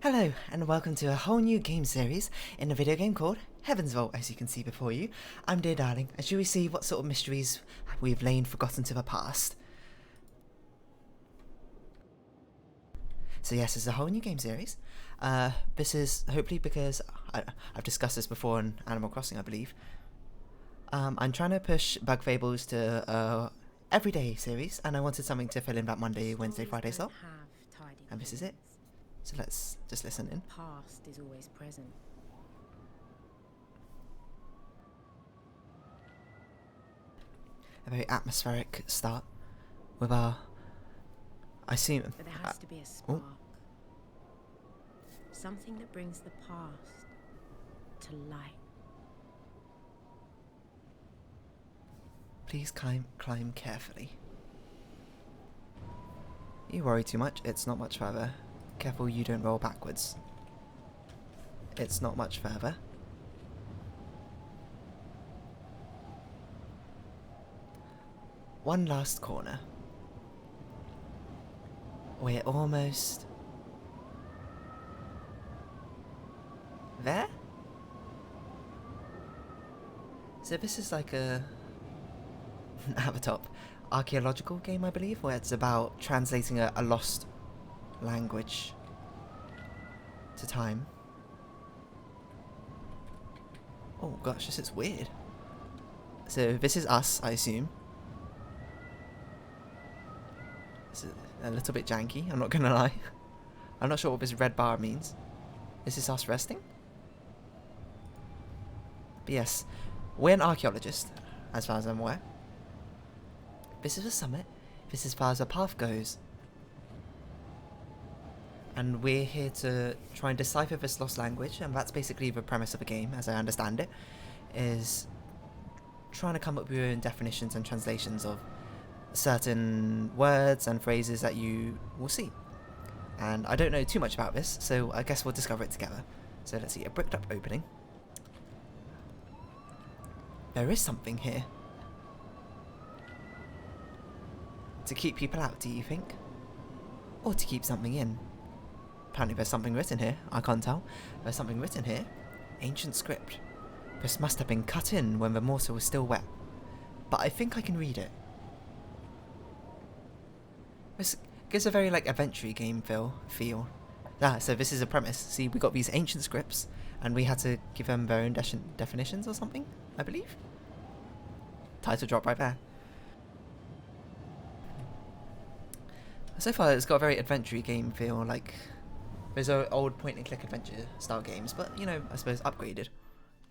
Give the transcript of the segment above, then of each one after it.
Hello, and welcome to a whole new game series in a video game called Heaven's Vault, as you can see before you. I'm Dear Darling, and shall we see what sort of mysteries we've lain forgotten to the past? So yes, it's a whole new game series. This is hopefully because I've discussed this before in Animal Crossing, I believe. I'm trying to push Bug Fables to everyday series, and I wanted something to fill in that Monday, Wednesday, Friday slot. And this is it. So let's just listen in. Past is always present. A very atmospheric start with our... I assume... But there has to be a spark. Something that brings the past to light. Please climb carefully. You worry too much, it's not much further. Careful you don't roll backwards. It's not much further. One last corner. We're almost... there? So this is like a... at the top. Archaeological game, I believe, where it's about translating a lost language to time. Oh gosh, this is weird. So this is us, I assume. This is a little bit janky, I'm not gonna lie. I'm not sure what this red bar means. Is this us resting? But yes, we're an archaeologist, as far as I'm aware. This is a summit. This is as far as the path goes. And we're here to try and decipher this lost language, and that's basically the premise of the game, as I understand it, is trying to come up with your own definitions and translations of certain words and phrases that you will see. And I don't know too much about this, so I guess we'll discover it together. So let's see, a bricked up opening. There is something here. To keep people out, do you think? Or to keep something in? Apparently there's something written here. I can't tell. There's something written here. Ancient script. This must have been cut in when the mortar was still wet. But I think I can read it. This gives a very like adventure game feel. So this is a premise. See, we got these ancient scripts, and we had to give them their own definitions or something, I believe. Title drop right there. So far, it's got a very adventure game feel, like those are old point-and-click adventure style games, but you know, I suppose upgraded,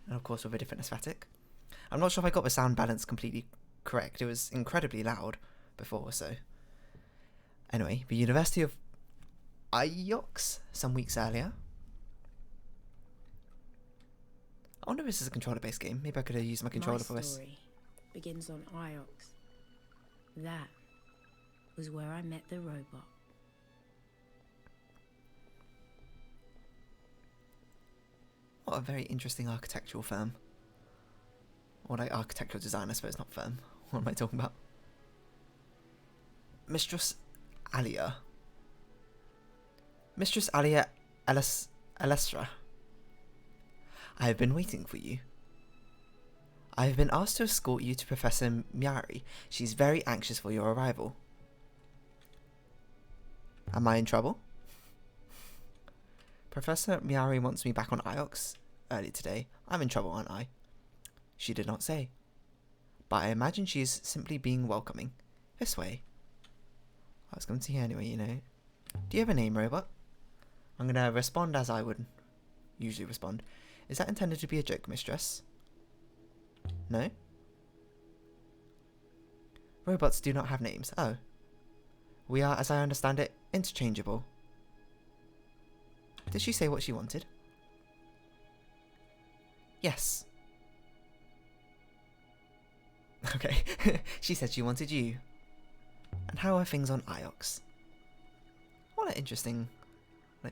and of course with a different aesthetic. I'm not sure if I got the sound balance completely correct. It was incredibly loud before, so anyway, the University of Iox some weeks earlier. I wonder if this is a controller-based game. Maybe I could have used my controller for this. My story begins on Iox. That was where I met the robot. What a very interesting architectural firm. Or like architectural design, I suppose, not firm. What am I talking about? Mistress Aliya. Mistress Aliya Elestra. I have been waiting for you. I have been asked to escort you to Professor Miari. She's very anxious for your arrival. Am I in trouble? Professor Miari wants me back on Iox early today. I'm in trouble, aren't I? She did not say. But I imagine she is simply being welcoming. This way. I was going to here anyway, you know. Do you have a name, robot? I'm going to respond as I would usually respond. Is that intended to be a joke, mistress? No? Robots do not have names. Oh. We are, as I understand it, interchangeable. Did she say what she wanted? Yes. Okay. She said she wanted you. And how are things on Iox? What an interesting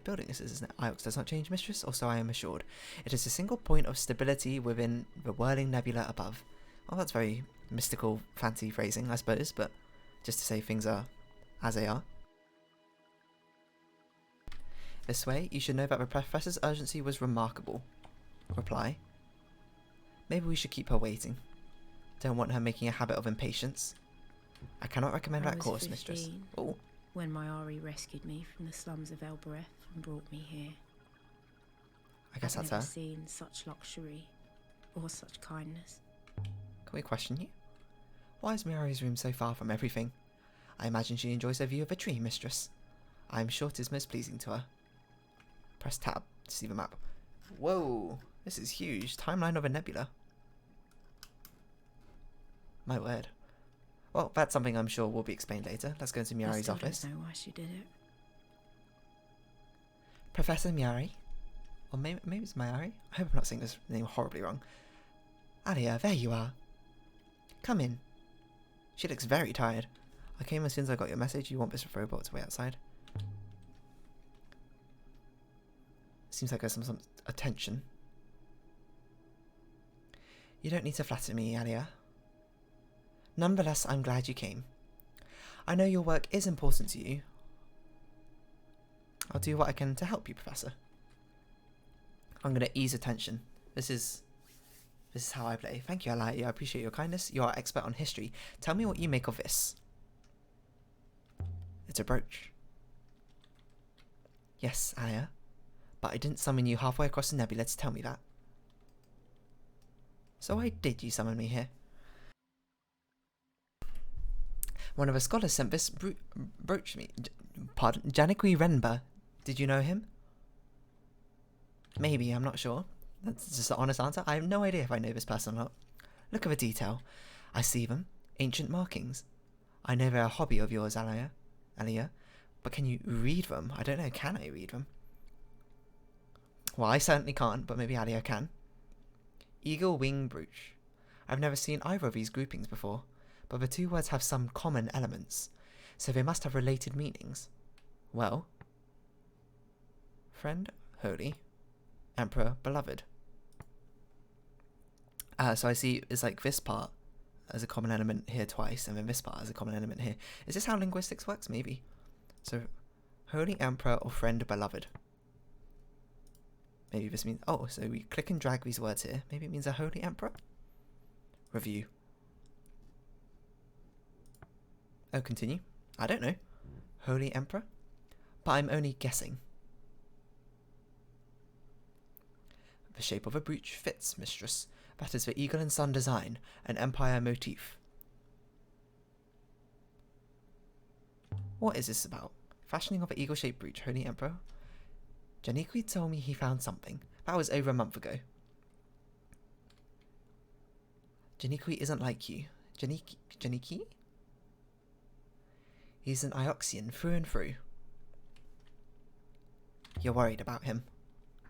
building this is, isn't it? Iox does not change, mistress, or so I am assured. It is a single point of stability within the whirling nebula above. Well, that's very mystical, fancy phrasing, I suppose, but just to say things are as they are. This way, you should know that the professor's urgency was remarkable. Reply. Maybe we should keep her waiting. Don't want her making a habit of impatience. I cannot recommend that course, mistress. Oh. When my Ari rescued me from the slums of Elbereth and brought me here. I guess that's I've never her. seen such luxury or such kindness. Can we question you? Why is Miari's room so far from everything? I imagine she enjoys her view of a tree, mistress. I am sure 'tis most pleasing to her. Press tab to see the map. Whoa, this is huge. Timeline of a nebula. My word. Well, that's something I'm sure will be explained later. Let's go into Miari's office. I don't know why she did it. Professor Miari? Or maybe it's Miari? I hope I'm not saying this name horribly wrong. Aliya, there you are. Come in. She looks very tired. I came as soon as I got your message. You want this robot to wait outside? Seems like there's some attention. You don't need to flatter me, Aliya. Nonetheless, I'm glad you came. I know your work is important to you. I'll do what I can to help you, Professor. I'm going to ease attention. This is how I play. Thank you, Aliya. I appreciate your kindness. You are expert on history. Tell me what you make of this. It's a brooch. Yes, Aliya. But I didn't summon you halfway across the nebula to tell me that. So why did you summon me here? One of the scholars sent this brooch to me. Pardon? Janikwi Renba. Did you know him? Maybe, I'm not sure. That's just the honest answer. I have no idea if I know this person or not. Look at the detail. I see them. Ancient markings. I know they're a hobby of yours, Aliya. But can you read them? I don't know. Can I read them? Well, I certainly can't, but maybe Aliya can. Eagle wing brooch. I've never seen either of these groupings before, but the two words have some common elements, so they must have related meanings. Well, friend, holy, emperor, beloved. So I see it's like this part as a common element here twice, and then this part as a common element here. Is this how linguistics works? Maybe. So, holy emperor or friend, beloved. Maybe this means... Oh, so we click and drag these words here. Maybe it means a holy emperor? Review. Oh, continue. I don't know. Holy emperor? But I'm only guessing. The shape of a brooch fits, mistress. That is the eagle and sun design, an empire motif. What is this about? Fashioning of an eagle-shaped brooch, holy emperor? Janikwi told me he found something. That was over a month ago. Janikwi isn't like you. Janiki? He's an Ioxian through and through. You're worried about him.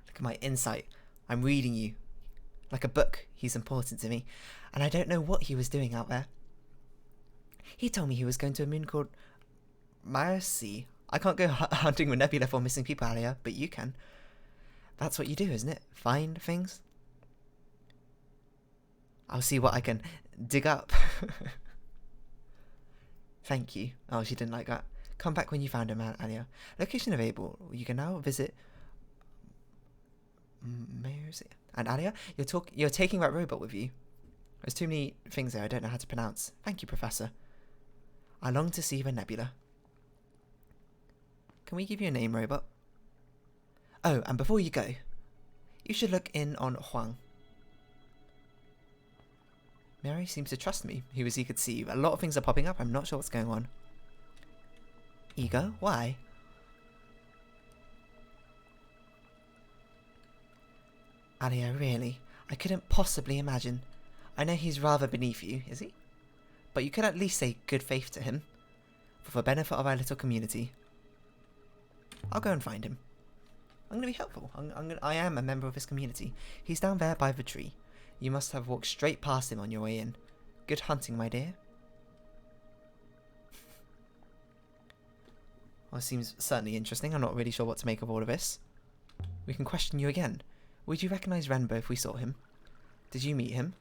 Look at my insight. I'm reading you. Like a book, he's important to me. And I don't know what he was doing out there. He told me he was going to a moon called Marcy. I can't go hunting with nebula for missing people, Aliya, but you can. That's what you do, isn't it? Find things? I'll see what I can dig up. Thank you. Oh, she didn't like that. Come back when you found him, Aliya. Location available. You can now visit... And Aliya, you're taking that robot with you. There's too many things there I don't know how to pronounce. Thank you, Professor. I long to see the nebula. Can we give you a name, robot? Oh, and before you go, you should look in on Huang. Mary seems to trust me. He was eager to see you. A lot of things are popping up. I'm not sure what's going on. Eager? Why? Aliya, really? I couldn't possibly imagine. I know he's rather beneath you, is he? But you could at least say good faith to him, for the benefit of our little community. I'll go and find him. I'm going to be helpful. I am a member of this community. He's down there by the tree. You must have walked straight past him on your way in. Good hunting, my dear. Well, it seems certainly interesting. I'm not really sure what to make of all of this. We can question you again. Would you recognise Renbo if we saw him? Did you meet him?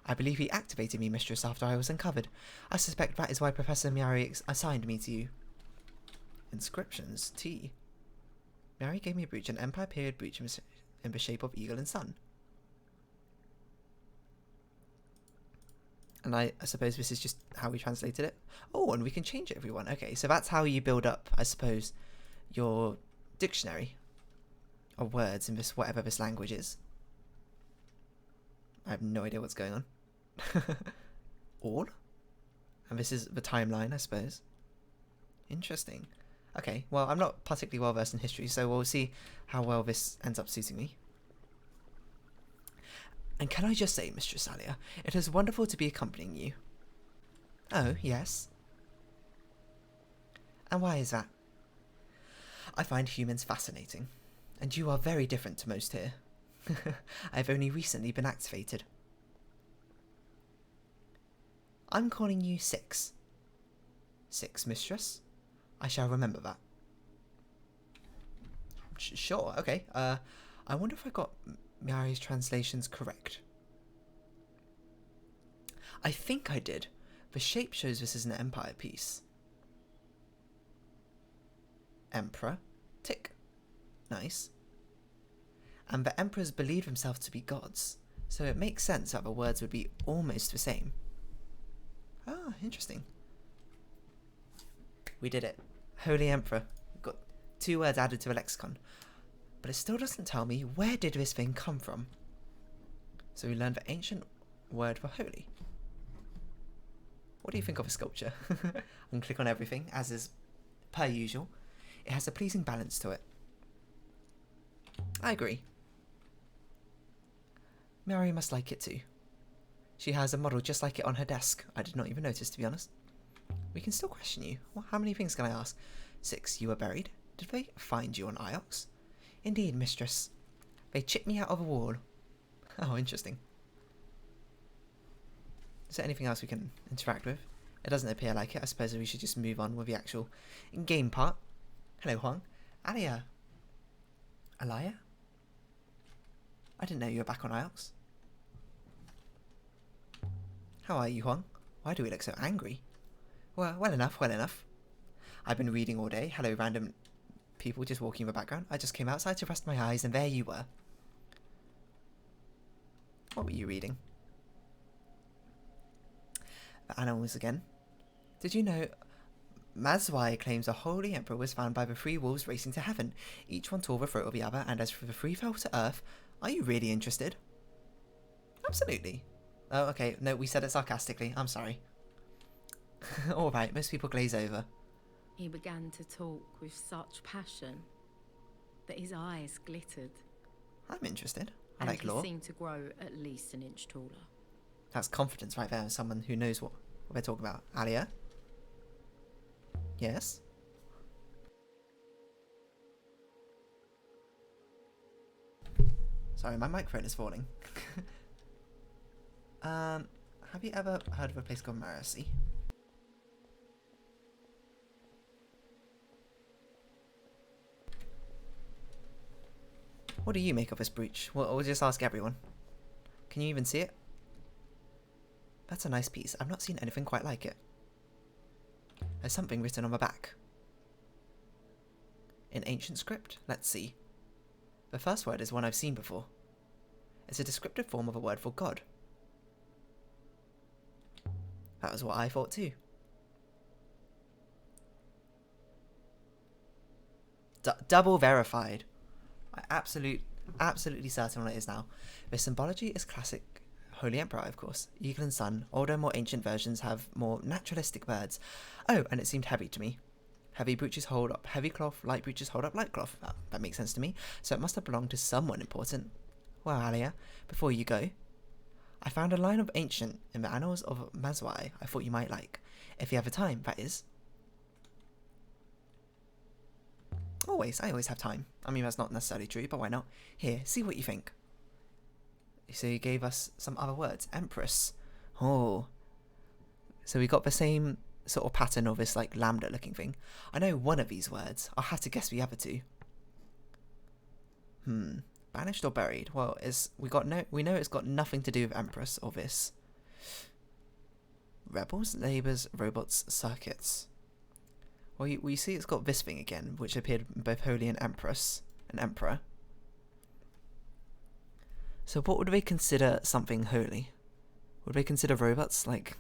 I believe he activated me, mistress, after I was uncovered. I suspect that is why Professor Miari assigned me to you. Inscriptions. T. Mary gave me a brooch, an Empire period brooch in the shape of eagle and sun. And I suppose this is just how we translated it. Oh, and we can change it, everyone. Okay, so that's how you build up, I suppose, your dictionary of words in this, whatever this language is. I have no idea what's going on. All? And this is the timeline, I suppose. Interesting. Okay, well, I'm not particularly well versed in history, so we'll see how well this ends up suiting me. And can I just say, Mistress Aliya, it is wonderful to be accompanying you. Oh, yes. And why is that? I find humans fascinating, and you are very different to most here. I've only recently been activated. I'm calling you Six. Six, Mistress? I shall remember that. Sure, okay. I wonder if I got Mary's translations correct. I think I did. The shape shows this is an empire piece. Emperor. Tick. Nice. And the emperors believe themselves to be gods, so it makes sense that the words would be almost the same. Ah, interesting. We did it. Holy Emperor. We've got 2 words added to the lexicon. But it still doesn't tell me where did this thing come from. So we learned the ancient word for holy. What do you think of a sculpture? I can click on everything, as is per usual. It has a pleasing balance to it. I agree. Mary must like it too. She has a model just like it on her desk. I did not even notice, to be honest. We can still question you. Well, how many things can I ask? 6, you were buried. Did they find you on Iox? Indeed, mistress. They chipped me out of a wall. Oh, interesting. Is there anything else we can interact with? It doesn't appear like it. I suppose we should just move on with the actual game part. Hello, Huang. Aliya. Aliya? I didn't know you were back on Iox. How are you, Huang? Why do we look so angry? Well enough, well enough. I've been reading all day. Hello, random people just walking in the background. I just came outside to rest my eyes, and there you were. What were you reading? The animals again. Did you know Mazwai claims a holy emperor was found by the 3 wolves racing to heaven. Each one tore the throat of the other, and as for the 3 fell to earth. Are you really interested? Absolutely. Oh, okay. No, we said it sarcastically. I'm sorry. Alright, most people glaze over. He began to talk with such passion that his eyes glittered. I'm interested. I And like he lore. seemed to grow at least an inch taller. That's confidence right there. Someone who knows what they're talking about. Aliya? Yes? Sorry, my microphone is falling. Have you ever heard of a place called Marasi? What do you make of this brooch? We'll just ask everyone. Can you even see it? That's a nice piece. I've not seen anything quite like it. There's something written on the back. In ancient script? Let's see. The first word is one I've seen before. It's a descriptive form of a word for God. That was what I thought too. Double verified. I'm absolutely certain what it is now. The symbology is classic Holy Emperor, of course. Eagle and Sun. Older, more ancient versions have more naturalistic birds. Oh, and it seemed heavy to me. Heavy brooches hold up heavy cloth, light brooches hold up light cloth. That makes sense to me. So it must have belonged to someone important. Well, Aliya, before you go, I found a line of ancient in the annals of Mazwai I thought you might like. If you have the time, that is. I always have time. I mean, that's not necessarily true, but why not? Here, see what you think. So he gave us some other words. Empress. Oh. So we got the same sort of pattern of this like lambda looking thing. I know one of these words. I'll have to guess the other 2. Banished or buried? Well, we know it's got nothing to do with Empress or this. Rebels, Labours, Robots, Circuits. Well, you see it's got this thing again, which appeared in both Holy and Empress. an emperor. So what would they consider something holy? Would they consider robots like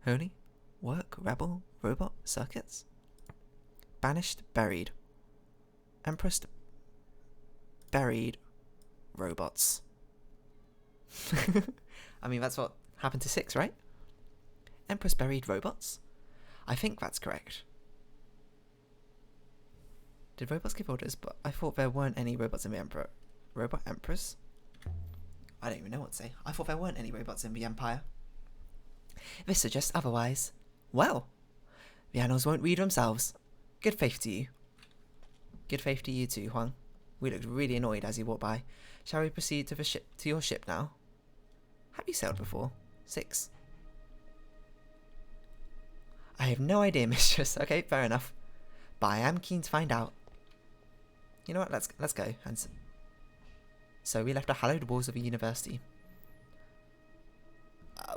holy? Work, rebel, robot, circuits? Banished, buried. Empress buried robots. I mean, that's what happened to Six, right? Empress buried robots? I think that's correct. Did robots give orders? But I thought there weren't any robots in the Emperor. Robot Empress? I don't even know what to say. I thought there weren't any robots in the Empire. This suggests otherwise. Well, the annals won't read themselves. Good faith to you. Good faith to you too, Huang. We looked really annoyed as you walked by. Shall we proceed to your ship now? Have you sailed before? Six. I have no idea, mistress. Okay, fair enough. But I am keen to find out. You know what? Let's go. And so we left the hallowed walls of a university.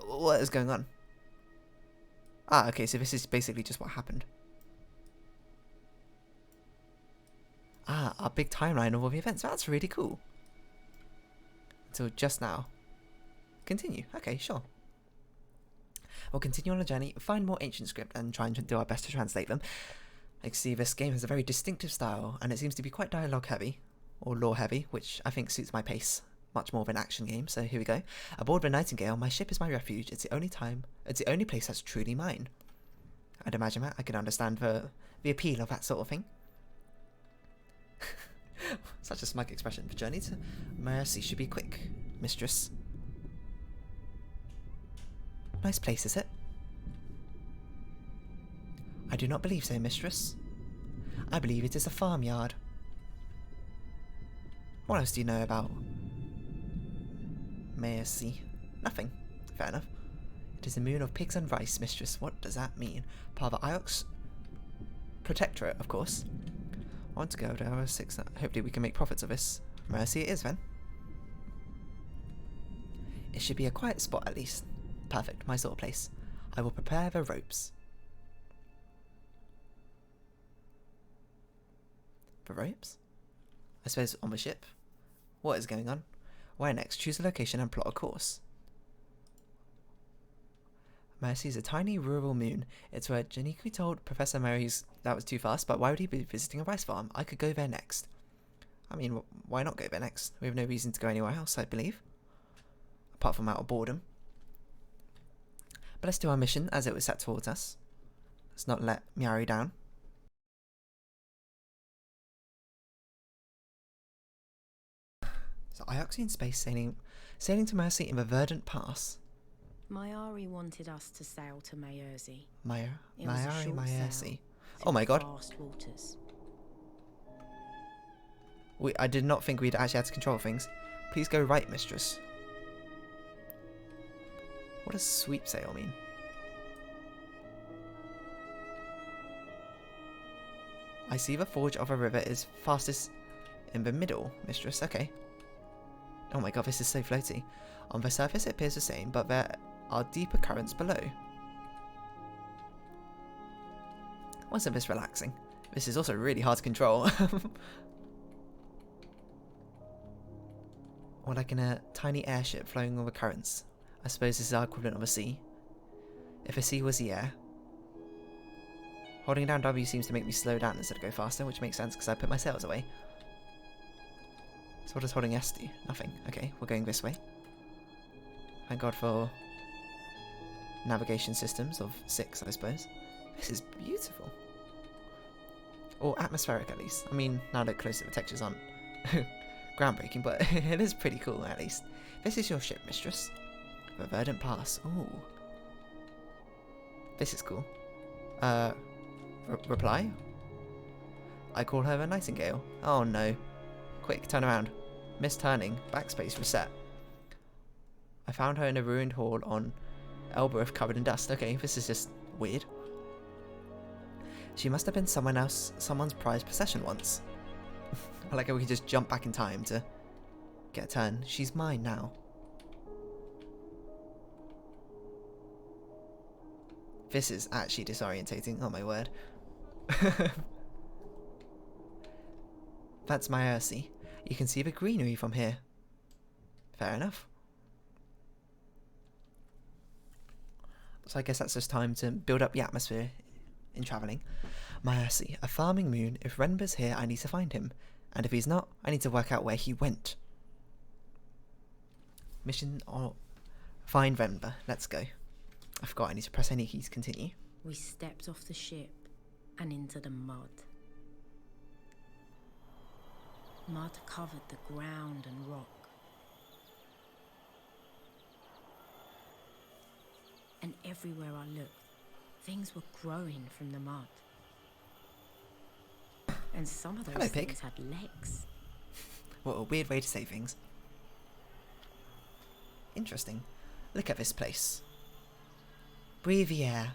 What is going on? Ah, okay. So this is basically just what happened. Ah, our big timeline of all the events. That's really cool. Until just now. Continue. Okay, sure. We'll continue on a journey, find more ancient script, and try and do our best to translate them. I can see this game has a very distinctive style, and it seems to be quite dialogue heavy, or lore heavy, which I think suits my pace much more of an action game. So here we go. Aboard the Nightingale, my ship is my refuge. It's the only place that's truly mine. I'd imagine that. I can understand the appeal of that sort of thing. Such a smug expression. The journey to Mercy should be quick, mistress. Nice place, is it? I do not believe so, mistress. I believe it is a farmyard. What else do you know about Mercy? Nothing. Fair enough. It is a moon of pigs and rice, mistress. What does that mean? Part of the Iox Protectorate, of course. I want to go to our 6. Hopefully we can make profits of this. Mercy it is, then. It should be a quiet spot, at least. Perfect, my sort of place. I will prepare the ropes. The ropes? I suppose on the ship. What is going on? Where next? Choose a location and plot a course. Mercy is a tiny rural moon. It's where Janiqui told Professor Mary's that was too fast, but why would he be visiting a rice farm? I could go there next. I mean, why not go there next? We have no reason to go anywhere else, I believe. Apart from out of boredom. But let's do our mission as it was set towards us. Let's not let Miari down. So Ioxian space sailing to Mercy in the Verdant Pass. Mayari wanted us to sail to Mayerzi. Mayerzi. Oh my god. Vast waters. I did not think we'd actually had to control things. Please go right, mistress. What does sweep sail mean? I see the forge of a river is fastest in the middle, mistress. Okay. Oh my god, this is so floaty. On the surface it appears the same, but there are deeper currents below. Wasn't this relaxing? This is also really hard to control. Or like in a tiny airship flowing over currents. I suppose this is our equivalent of a sea. If a sea was the air. Holding down W seems to make me slow down instead of go faster, which makes sense because I put my sails away. So what does holding S do? Nothing. Okay, we're going this way. Thank God for navigation systems of 6, I suppose. This is beautiful. Or atmospheric, at least. I mean, now that closer, the textures aren't groundbreaking, but it is pretty cool, at least. This is your ship, mistress. The Verdant Pass. Ooh. This is cool. Reply? I call her a Nightingale. Oh no. Quick, turn around. Miss turning. Backspace reset. I found her in a ruined hall on Elbereth covered in dust. Okay, this is just weird. She must have been someone's prized possession once. I like how we can just jump back in time to get a turn. She's mine now. This is actually disorientating. Oh my word. That's my Ursi. You can see the greenery from here. Fair enough. So I guess that's just time to build up the atmosphere in travelling. My Ursi, a farming moon. If Renber's here, I need to find him. And if he's not, I need to work out where he went. Mission or find Renber. Let's go. I forgot I need to press any keys. Continue. We stepped off the ship and into the mud. Mud covered the ground and rock. And everywhere I looked, things were growing from the mud. And some of those Hello, pig. things had legs. What a weird way to say things. Interesting. Look at this place. Breathe the air.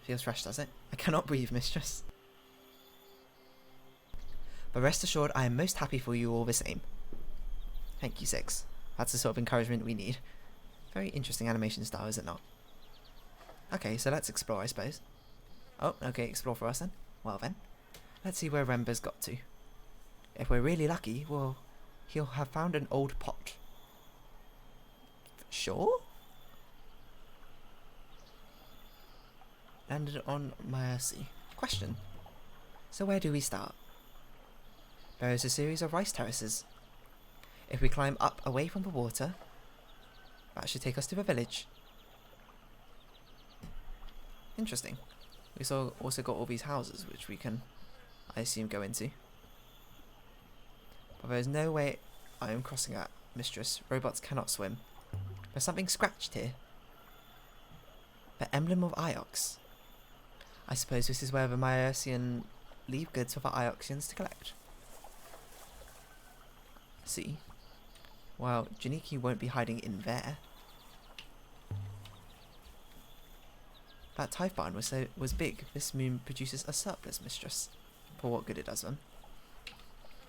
Feels fresh, does it? I cannot breathe, mistress. But rest assured, I am most happy for you all the same. Thank you, Six. That's the sort of encouragement we need. Very interesting animation style, is it not? Okay, so let's explore, I suppose. Oh, okay, explore for us then. Well then, let's see where Renber's got to. If we're really lucky, well, he'll have found an old pot. Sure? Landed on my Ursi. Question. So where do we start? There is a series of rice terraces. If we climb up away from the water, that should take us to the village. Interesting. We also got all these houses which we can, I assume, go into. But there is no way I am crossing that, mistress. Robots cannot swim. There's something scratched here. The emblem of Iox. I suppose this is where the Myersian leave goods for the Ioxians to collect. See? Well, Janiki won't be hiding in there. That tithe barn was big. This moon produces a surplus, mistress. For what good it does them.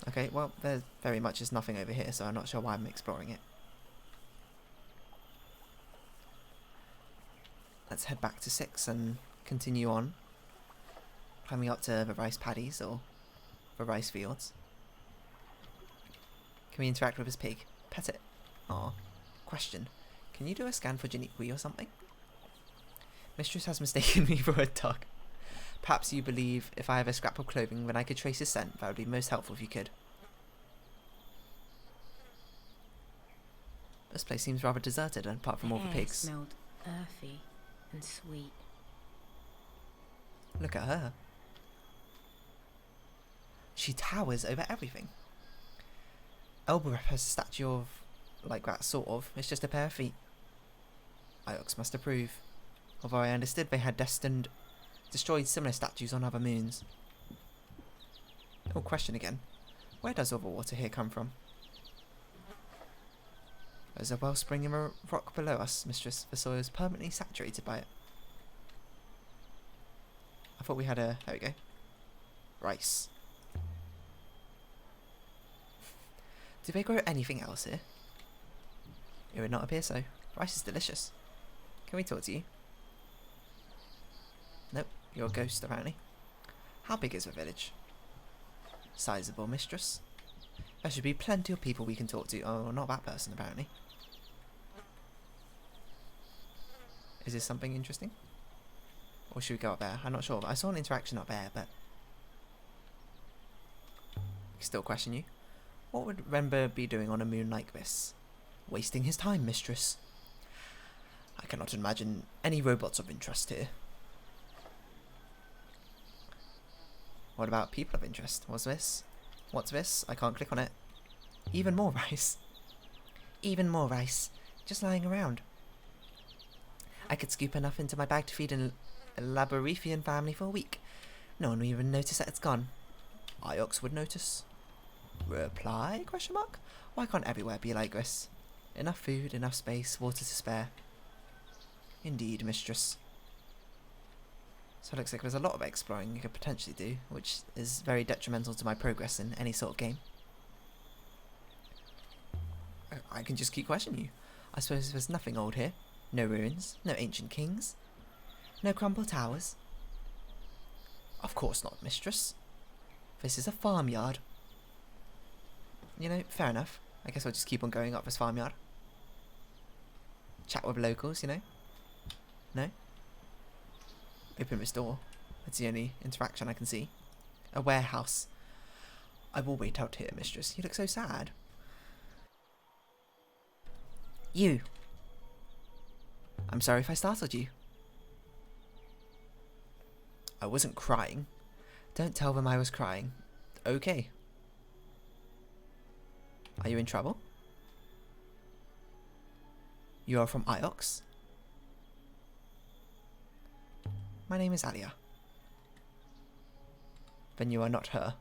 Okay, well, there very much is nothing over here, so I'm not sure why I'm exploring it. Let's head back to 6 and continue on. Climbing up to the rice paddies or the rice fields. Can we interact with his pig? Pet it. Aw. Question. Can you do a scan for Janiqui or something? Mistress has mistaken me for a dog. Perhaps you believe if I have a scrap of clothing then I could trace his scent. That would be most helpful if you could. This place seems rather deserted apart from all the pigs. It smelled earthy and sweet. Look at her. She towers over everything. Elbereth has a statue of, like that sort of. It's just a pair of feet. Iox must approve. Although I understood they had destroyed similar statues on other moons. Oh, question again. Where does all the water here come from? There's a wellspring in a rock below us, mistress. The soil is permanently saturated by it. I thought we had a... There we go. Rice. Do they grow anything else here? It would not appear so. Rice is delicious. Can we talk to you? Nope, you're a ghost apparently. How big is the village? Sizable, mistress. There should be plenty of people we can talk to. Oh, not that person apparently. Is this something interesting? Or should we go up there? I'm not sure. I saw an interaction up there, but... I still question you. What would Renber be doing on a moon like this? Wasting his time, mistress. I cannot imagine any robots of interest here. What about people of interest? What's this? What's this? I can't click on it. Even more rice. Even more rice. Just lying around. I could scoop enough into my bag to feed a Labyrinthian family for a week. No one will even notice that it's gone. Iox would notice. Reply? Question mark? Why can't everywhere be like this? Enough food, enough space, water to spare. Indeed, mistress. So it looks like there's a lot of exploring you could potentially do, which is very detrimental to my progress in any sort of game. I can just keep questioning you. I suppose there's nothing old here. No ruins, no ancient kings, no crumbled towers. Of course not, mistress. This is a farmyard. You know, fair enough. I guess I'll just keep on going up this farmyard. Chat with locals, you know? No? Open this door. That's the only interaction I can see. A warehouse. I will wait out here, mistress. You look so sad. You. I'm sorry if I startled you. I wasn't crying. Don't tell them I was crying. Okay. Are you in trouble? You are from Iox? My name is Aliya. Then you are not her.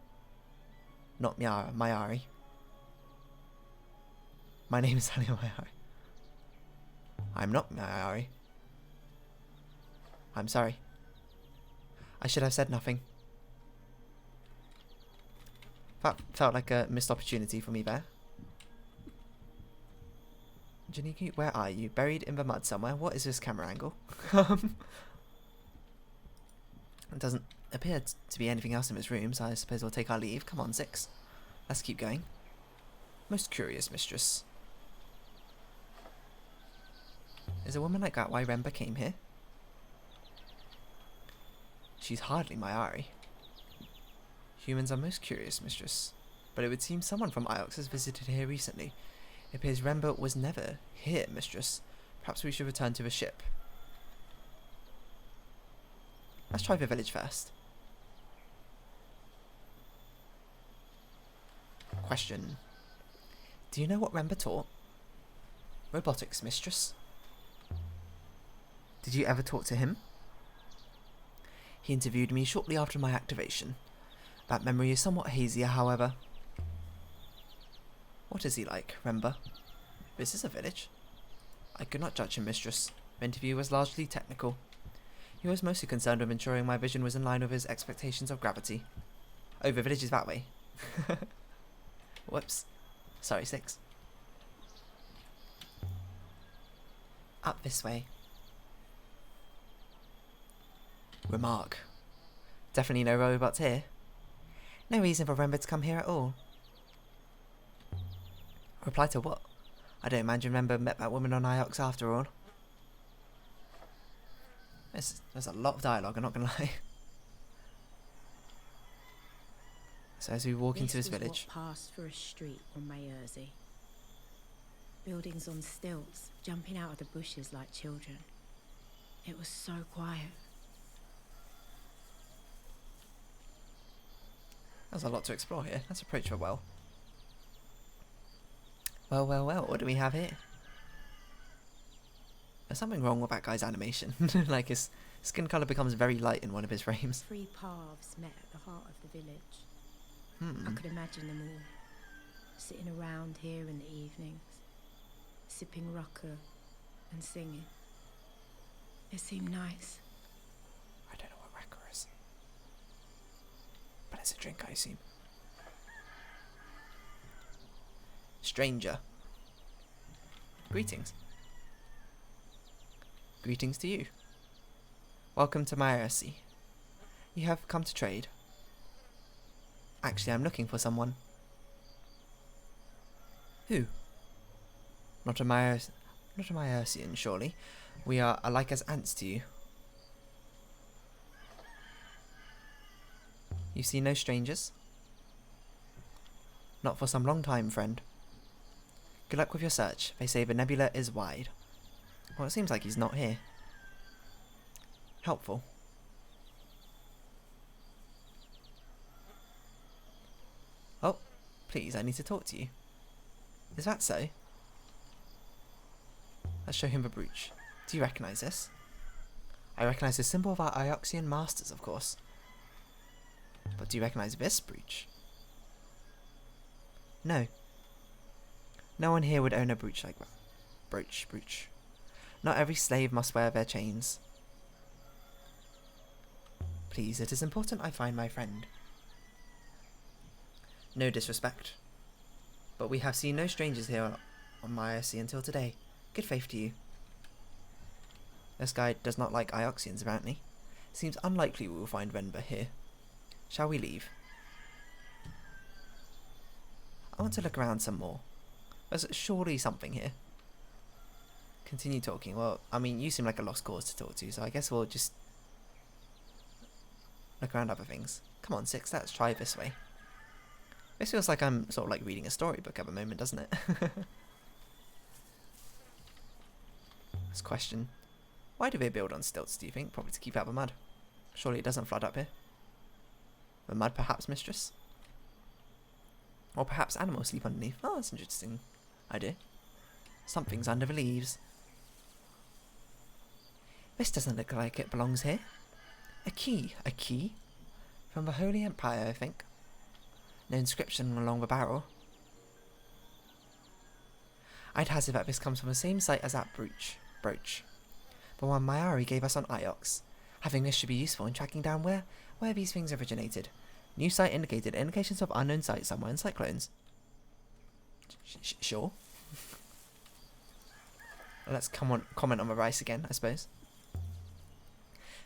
Not Mayari. My name is Aliya Mayari. I'm not Mayari. I'm sorry. I should have said nothing. That felt like a missed opportunity for me there. Janiki, where are you? Buried in the mud somewhere? What is this camera angle? It doesn't appear to be anything else in this room, so I suppose we'll take our leave. Come on, Six. Let's keep going. Most curious, mistress. Is a woman like that why Remba came here? She's hardly Mayari. Humans are most curious, mistress. But it would seem someone from Iox has visited here recently. It appears Remba was never here, mistress. Perhaps we should return to the ship. Let's try the village first. Question. Do you know what Remba taught? Robotics, mistress. Did you ever talk to him? He interviewed me shortly after my activation. That memory is somewhat hazier, however. What is he like, Remba? This is a village. I could not judge him, mistress. The interview was largely technical. He was mostly concerned with ensuring my vision was in line with his expectations of gravity. Oh, the village is that way. Whoops. Sorry, Six. Up this way. Remark. Definitely no robots here. No reason for Remba to come here at all. Reply to what? I don't imagine Remba met that woman on Iox after all. There's a lot of dialogue, I'm not gonna lie. So as we walk into this village. What passed for a street on Mayerzi. Buildings on stilts, jumping out of the bushes like children. It was so quiet. There's a lot to explore here. Let's approach her well. Well, well, well, what do we have here? There's something wrong with that guy's animation. Like his skin colour becomes very light in one of his frames. 3 paths met at the heart of the village. I could imagine them all, sitting around here in the evenings, sipping rucker and singing. It seemed nice. I don't know what rucker is. But it's a drink, I assume. Stranger. Greetings. Greetings to you. Welcome to Mayerzi. You have come to trade. Actually, I'm looking for someone. Who? Not a Mayerzian, surely. We are alike as ants to you. You see no strangers? Not for some long time, friend. Good luck with your search. They say the nebula is wide. Well, it seems like he's not here. Helpful. Oh, please, I need to talk to you. Is that so? Let's show him the brooch. Do you recognise this? I recognise the symbol of our Ioxian masters, of course. But do you recognise this brooch? No. No one here would own a brooch like that. Brooch. Not every slave must wear their chains. Please, it is important I find my friend. No disrespect. But we have seen no strangers here on Mayerzi until today. Good faith to you. This guy does not like Ioxians, apparently. Seems unlikely we will find Renba here. Shall we leave? I want to look around some more. There's surely something here. Continue talking. Well, I mean, you seem like a lost cause to talk to, so I guess we'll just look around other things. Come on, Six, let's try this way. This feels like I'm sort of like reading a storybook at the moment, doesn't it? This question. Why do they build on stilts, do you think? Probably to keep out the mud. Surely it doesn't flood up here. The mud, perhaps, mistress? Or perhaps animals sleep underneath. Oh, that's an interesting idea. Something's under the leaves. This doesn't look like it belongs here. A key. A key? From the Holy Empire, I think. No inscription along the barrel. I'd hazard that this comes from the same site as that brooch. The one Mayari gave us on Iox. Having this should be useful in tracking down where these things originated. New site indicated. Indications of unknown site somewhere in Cyclones. Sure. Let's comment on the rice again, I suppose.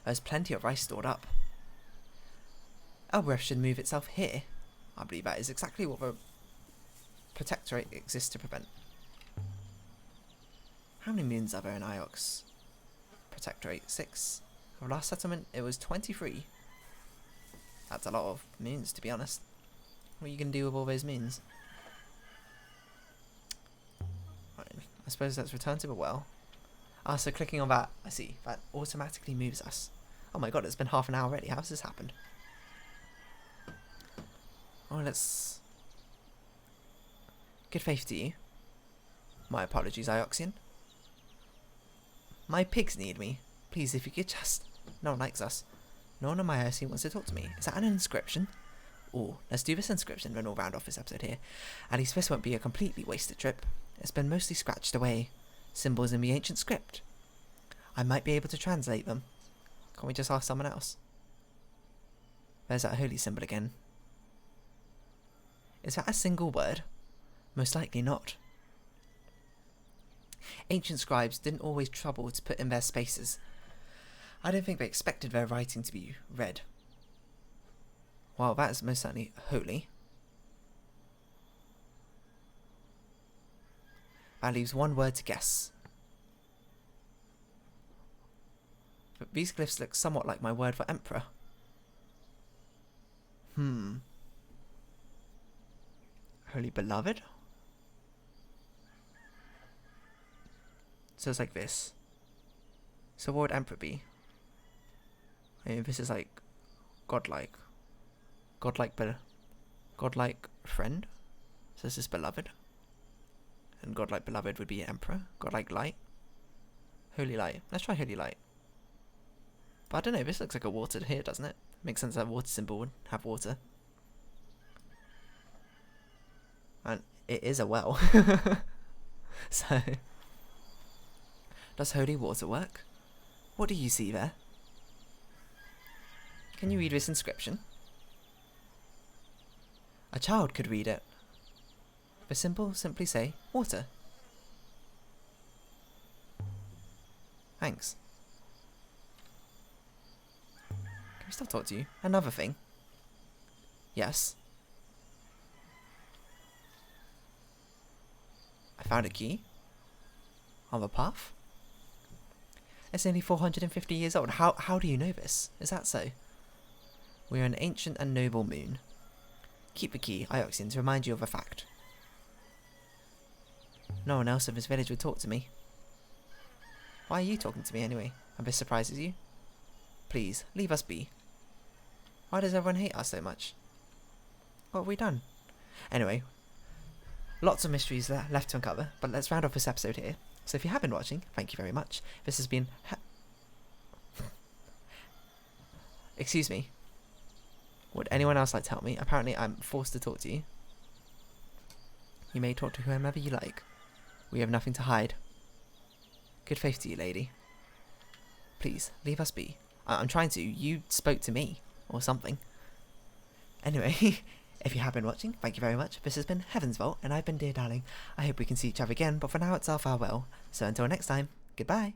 There's plenty of rice stored up. Elbreth should move itself here. I believe that is exactly what the Protectorate exists to prevent. How many moons are there in Iox? Protectorate 6. For the last settlement, it was 23. That's a lot of moons, to be honest. What are you going to do with all those moons? Right, I suppose let's return to the well. Ah, so clicking on that, I see, that automatically moves us. Oh my god, it's been half an hour already. How has this happened? Oh, let's... Good faith to you. My apologies, Ioxian. My pigs need me. Please, if you could just... No one likes us. No one on my IOC wants to talk to me. Is that an inscription? Oh, let's do this inscription, then we'll round off this episode here. At least this won't be a completely wasted trip. It's been mostly scratched away. Symbols in the ancient script. I might be able to translate them. Can't we just ask someone else? There's that holy symbol again. Is that a single word? Most likely not. Ancient scribes didn't always trouble to put in their spaces. I don't think they expected their writing to be read. Well, that is most certainly holy. That leaves one word to guess. But these glyphs look somewhat like my word for emperor. Holy beloved? So it's like this. So what would emperor be? I mean, this is like godlike. Godlike friend. So this is beloved. And godlike beloved would be emperor. Godlike light. Holy light. Let's try holy light. But I don't know, this looks like a water here, doesn't it? Makes sense that water symbol would have water. And it is a well. So, does holy water work? What do you see there? Can you read this inscription? A child could read it. The symbol simply say, water. Thanks. Can we still talk to you? Another thing. Yes. I found a key. On the path. It's only 450 years old. How do you know this? Is that so? We are an ancient and noble moon. Keep the key, Ioxian, to remind you of a fact. No one else of this village would talk to me. Why are you talking to me anyway? And this surprises you? Please, leave us be. Why does everyone hate us so much? What have we done? Anyway, lots of mysteries left to uncover, but let's round off this episode here. So if you have been watching, thank you very much. This has been... Excuse me. Would anyone else like to help me? Apparently I'm forced to talk to you. You may talk to whomever you like. We have nothing to hide. Good faith to you, lady. Please, leave us be. I'm trying to. You spoke to me. Or something. Anyway, if you have been watching, thank you very much. This has been Heaven's Vault, and I've been Dear Darling. I hope we can see each other again, but for now it's our farewell. So until next time, goodbye.